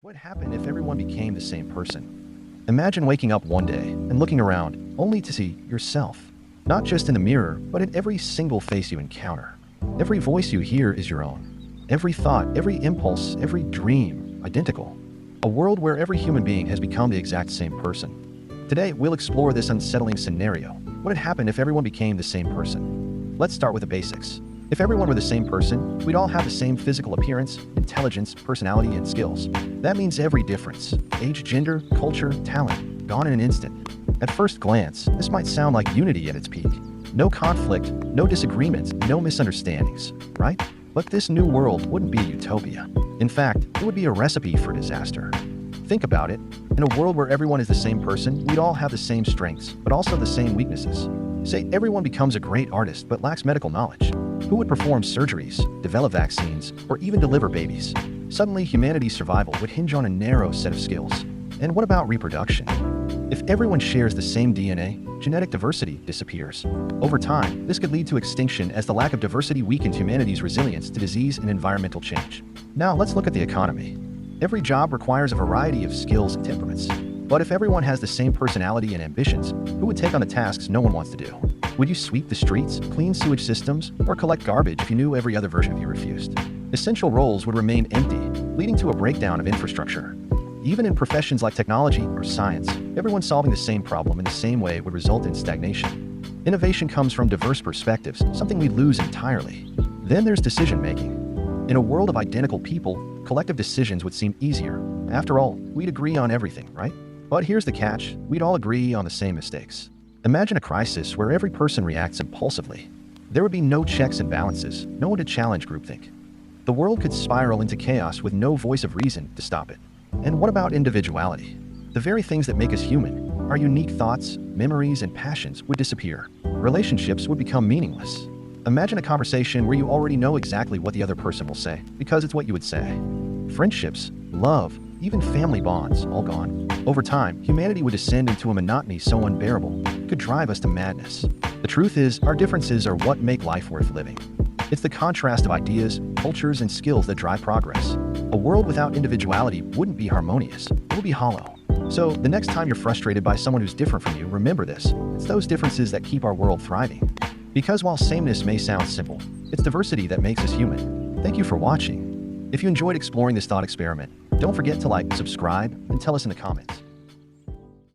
What would happen if everyone became the same person? Imagine waking up one day and looking around only to see yourself. Not just in the mirror, but in every single face you encounter. Every voice you hear is your own. Every thought, every impulse, every dream, identical. A world where every human being has become the exact same person. Today, we'll explore this unsettling scenario. What would happen if everyone became the same person? Let's start with the basics. If everyone were the same person, we'd all have the same physical appearance, intelligence, personality, and skills. That means every difference, age, gender, culture, talent, gone in an instant. At first glance, this might sound like unity at its peak. No conflict, no disagreements, no misunderstandings, right? But this new world wouldn't be a utopia. In fact, it would be a recipe for disaster. Think about it. In a world where everyone is the same person, we'd all have the same strengths, but also the same weaknesses. Say everyone becomes a great artist but lacks medical knowledge. Who would perform surgeries, develop vaccines, or even deliver babies? Suddenly, humanity's survival would hinge on a narrow set of skills. And what about reproduction? If everyone shares the same DNA, genetic diversity disappears. Over time, this could lead to extinction as the lack of diversity weakened humanity's resilience to disease and environmental change. Now, let's look at the economy. Every job requires a variety of skills and temperaments. But if everyone has the same personality and ambitions, who would take on the tasks no one wants to do? Would you sweep the streets, clean sewage systems, or collect garbage if you knew every other version of you refused? Essential roles would remain empty, leading to a breakdown of infrastructure. Even in professions like technology or science, everyone solving the same problem in the same way would result in stagnation. Innovation comes from diverse perspectives, something we lose entirely. Then there's decision-making. In a world of identical people, collective decisions would seem easier. After all, we'd agree on everything, right? But here's the catch, we'd all agree on the same mistakes. Imagine a crisis where every person reacts impulsively. There would be no checks and balances, no one to challenge groupthink. The world could spiral into chaos with no voice of reason to stop it. And what about individuality? The very things that make us human, our unique thoughts, memories, and passions would disappear. Relationships would become meaningless. Imagine a conversation where you already know exactly what the other person will say, because it's what you would say. Friendships, love, even family bonds, all gone. Over time, humanity would descend into a monotony so unbearable, it could drive us to madness. The truth is, our differences are what make life worth living. It's the contrast of ideas, cultures, and skills that drive progress. A world without individuality wouldn't be harmonious, it would be hollow. So, the next time you're frustrated by someone who's different from you, remember this. It's those differences that keep our world thriving. Because while sameness may sound simple, it's diversity that makes us human. Thank you for watching. If you enjoyed exploring this thought experiment, don't forget to like, subscribe, and tell us in the comments.